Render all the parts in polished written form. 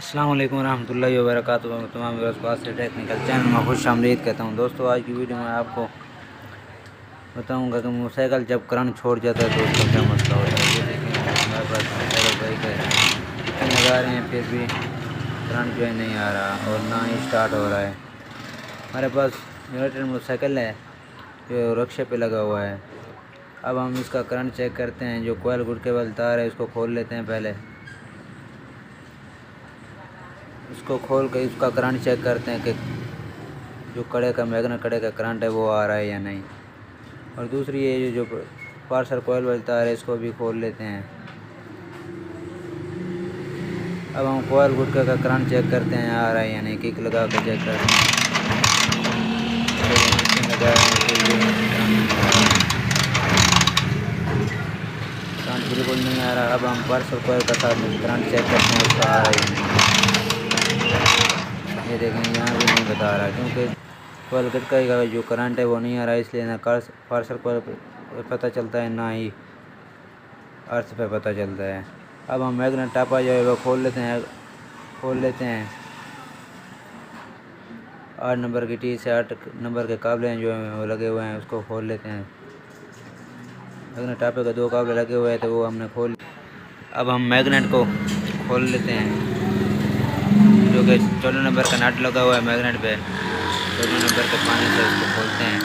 अस्सलाम वालेकुम रहमतुल्लाहि व बरकातुहू। तमाम व्यूअर्स से टेक्निकल चैनल में खुश आमदीद कहता हूँ। दोस्तों, आज की वीडियो में आपको बताऊंगा कि मोटरसाइकिल जब करंट छोड़ जाता है तो उसका क्या मसला होता है। ये देखें, हमारे पास मोटरसाइकिल बाइक है, कितने लगा रहे हैं फिर भी करंट जो है नहीं आ रहा और ना ही स्टार्ट हो रहा है। हमारे पास यूनाइटेड मोटरसाइकिल है जो रक्शे पे लगा हुआ है। अब हम इसका करंट चेक करते हैं। जो कोयल गुड केबल तार है उसको खोल लेते हैं। पहले उसको खोल कर उसका करंट चेक करते हैं कि जो कड़े का मैग्नेट कड़े का करंट है वो आ रहा है या नहीं। और दूसरी ये जो पार्सल कोयल वाली तार है इसको भी खोल लेते हैं। अब हम कोयल गुटका का करंट चेक करते हैं आ रहा है या नहीं। किक लगा कर चेक करते हैं, लगा करंट बिल्कुल नहीं आ रहा। अब हम पार्सल कोयल का साथ में करंट चेक करते हैं उसका आ रहा है। ये देखें, यहाँ भी नहीं बता रहा क्योंकि कोयल गुटका का जो करंट है वो नहीं आ रहा है, इसलिए ना पार्सल कोयल पे पता चलता है ना ही अर्थ पे पता चलता है। अब हम मैग्नेट टापा जो है वो खोल लेते हैं। 8 नंबर की टी से 8 नंबर के काबले जो हैं वो लगे हुए हैं, उसको खोल लेते हैं। मैग्नेट टापे का 2 काबले लगे हुए हैं तो वो हमने खोल। अब हम मैग्नेट को खोल लेते हैं, जो कि 14 नंबर का नट लगा हुआ है मैग्नेट पे। 14 नंबर के पानी से उसको खोलते हैं।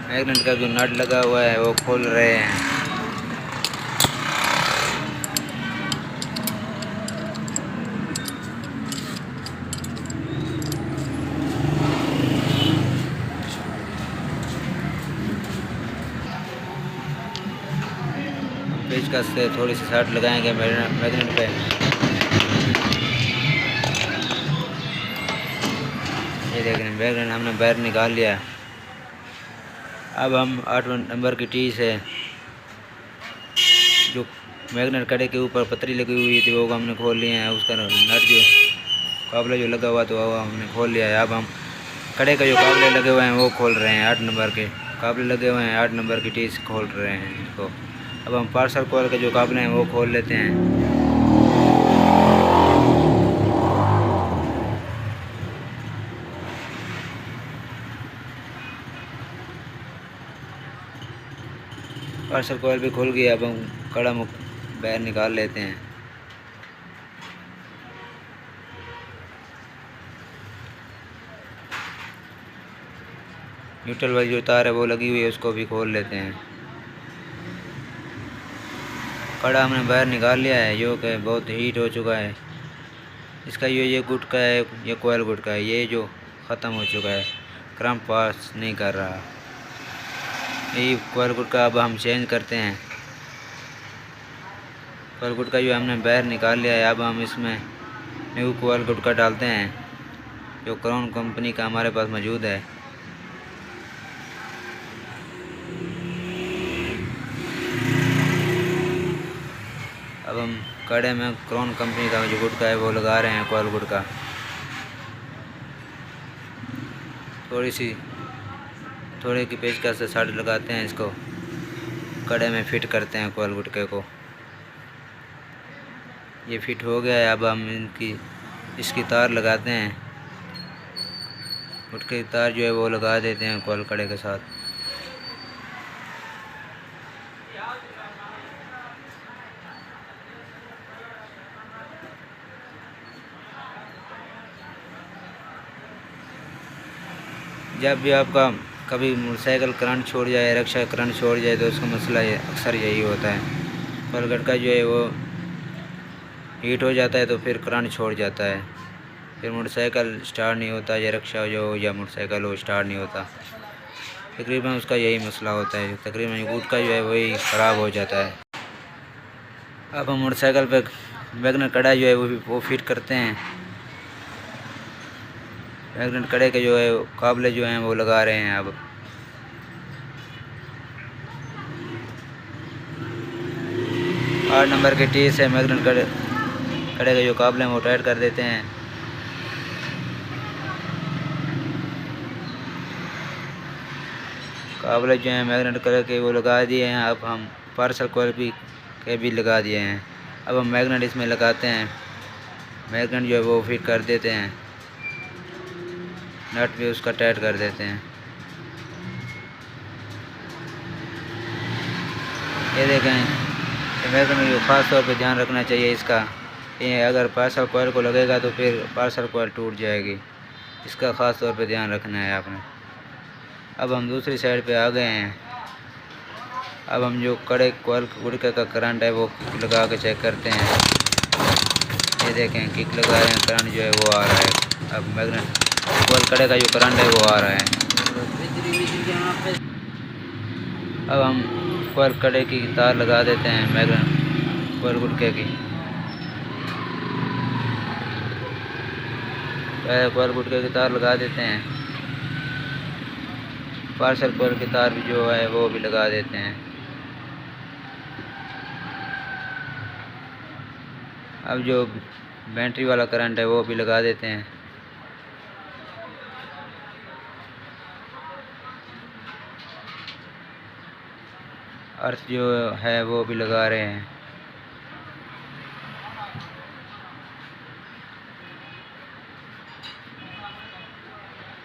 मैग्नेट का जो नट लगा हुआ है वो खोल रहे हैं। पेचकस से थोड़ी सी शर्ट लगाएंगे मैग्नेट पे। ये देख रहे हैं, मैग्नेट हमने बाहर निकाल लिया। अब हम 8 नंबर की टी से जो मैग्नेट कड़े के ऊपर पतरी लगी हुई थी वो हमने खोल लिया है। उसका नट जो काबला जो लगा हुआ तो वो हमने खोल लिया है। अब हम कड़े का जो काबले लगे हुए हैं वो खोल रहे हैं। 8 नंबर के काबले लगे हुए हैं, 8 नंबर की टी से खोल रहे हैं इसको। अब हम पार्सल कोयल के जो काबले हैं वो खोल लेते हैं। पार्सल कोयल भी खुल गया। अब हम कड़ा मुख बाहर निकाल लेते हैं। न्यूट्रल वाली जो तार है वो लगी हुई है, उसको भी खोल लेते हैं। कड़ा हमने बाहर निकाल लिया है, जो कि बहुत हीट हो चुका है। इसका ये गुटका है, ये कोयल गुटका है, ये जो ख़त्म हो चुका है, करंट पास नहीं कर रहा। यही कोयल गुटका अब हम चेंज करते हैं। कोयल गुटका जो हमने बाहर निकाल लिया है, अब हम इसमें न्यू कोयल गुटका डालते हैं जो क्राउन कंपनी का हमारे पास मौजूद है। अब हम कड़े में क्राउन कंपनी का जो गुटका है वो लगा रहे हैं, कोयल गुटका। थोड़ी की पेचकस से साइड लगाते हैं, इसको कड़े में फिट करते हैं कोयल गुटके को। ये फिट हो गया है। अब हम इसकी तार लगाते हैं। गुटके की तार जो है वो लगा देते हैं कोयल कड़े के साथ। जब भी आपका कभी मोटरसाइकिल करंट छोड़ जाए, रक्षा करंट छोड़ जाए तो उसका मसला अक्सर यही होता है। कोयल गुटका जो है वो हीट हो जाता है तो फिर करंट छोड़ जाता है, फिर मोटरसाइकिल स्टार्ट नहीं होता, या रक्षा जो हो या मोटरसाइकिल हो स्टार्ट नहीं होता। तकरीबन उसका यही मसला होता है। तकरीबन गुटका जो है वही ख़राब हो जाता है। अब हम मोटरसाइकिल पे मैग्नेट कड़ा जो है वो फिट करते हैं। मैग्नेट कड़े के जो है काबले जो हैं वो लगा रहे हैं। अब 8 नंबर के टी से मैग्नेट कड़े के जो काबले हैं वो टाइट कर देते हैं। काबले जो है मैग्नेट करके वो लगा दिए हैं। अब हम पार्सल कॉइल भी लगा दिए हैं। अब हम मैग्नेट इसमें लगाते हैं। मैग्नेट जो है वो फिट कर देते हैं, नट भी उसका टाइट कर देते हैं। ये देखें मैग्नेट को ख़ास तौर पे ध्यान रखना चाहिए इसका। ये अगर पार्सल कॉइल को लगेगा तो फिर पार्सल कॉइल टूट जाएगी, इसका ख़ास तौर पे ध्यान रखना है आपने। अब हम दूसरी साइड पे आ गए हैं। अब हम जो कड़े कॉइल गुड़के का करंट है वो लगा के चेक करते हैं। ये देखें किक लगा रहे हैं, करंट जो है वो आ रहा है। अब मैग्नेट कॉइल कड़े का जो करंट है वो आ रहा है। अब हम कॉइल कड़े की तार लगा देते हैं मैग्नेट कॉइल गुड़के की। पहले कॉइल गुड़के की तार लगा देते हैं, पार्सल कॉइल की तार भी जो है वो भी लगा देते हैं। अब जो बैटरी वाला करंट है वो भी लगा देते हैं। अर्थ जो है वो भी लगा रहे हैं।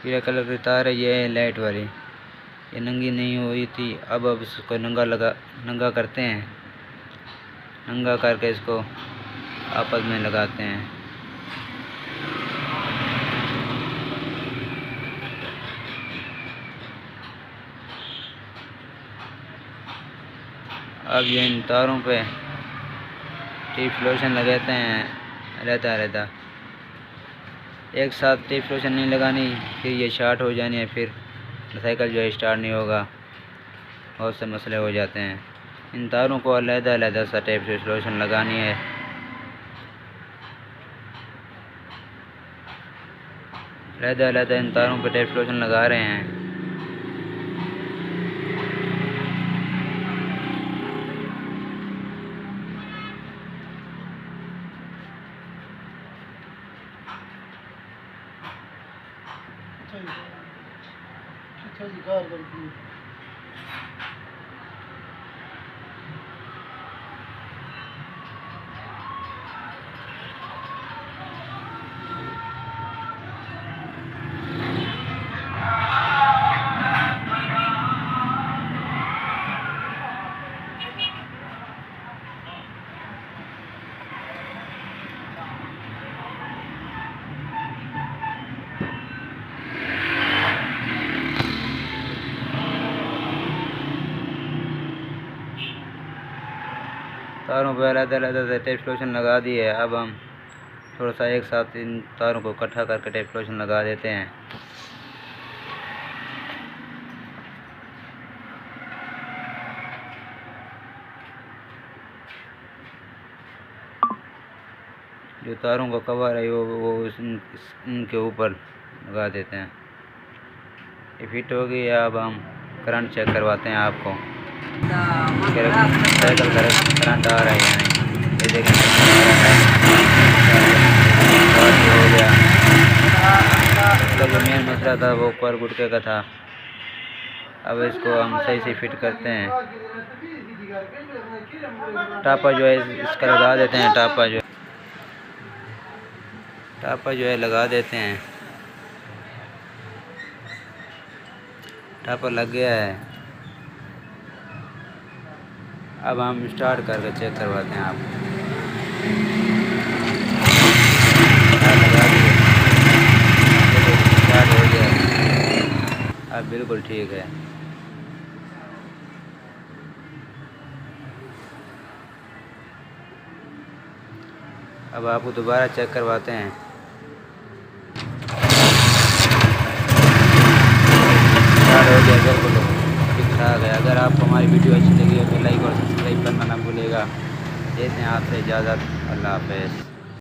पीले कलर की तार है, ये है लाइट वाली, ये नंगी नहीं हुई थी। अब इसको नंगा करते हैं। नंगा करके इसको आपस में लगाते हैं। अब ये इन तारों पे टिप लोशन लगाते हैं रहता। एक साथ टिप लोशन नहीं लगानी, फिर ये शॉर्ट हो जानी है, फिर साइकिल जो है स्टार्ट नहीं होगा, बहुत से मसले हो जाते हैं। इन तारों को अलग-अलग सा टिप लोशन लगानी है। अलग-अलग इन तारों पे टिप लोशन लगा रहे हैं। तारों पर अलग-अलग टेप लोशन लगा दिए है। अब हम थोड़ा सा एक साथ इन तारों को इकट्ठा करके टेप लोशन लगा देते हैं। जो तारों का कवर है वो इनके ऊपर लगा देते हैं। ये फिट हो गई। अब हम करंट चेक करवाते हैं आपको, साइकिल करंट आ रहा है या नहीं। ये देखें हो गया। जो मेन मसला था वो कॉइल गुड़के का था। अब इसको हम सही से फिट करते हैं। टापा जो है इसका लगा देते हैं। टापा जो है लगा देते हैं। टापा लग गया है। अब हम स्टार्ट करके चेक करवाते हैं आपको। लगा दिए, स्टार्ट हो गया। अब बिल्कुल ठीक है। अब आपको दोबारा चेक करवाते हैं। स्टार्ट हो गया, बिल्कुल ठीक ठाक है। अगर आपको हमारी वीडियो अच्छी लगी हो तो लाइक और सब्सक्राइब करना ना भूलिएगा। देते हैं आपसे इजाज़त। अल्लाह हाफ़िज़।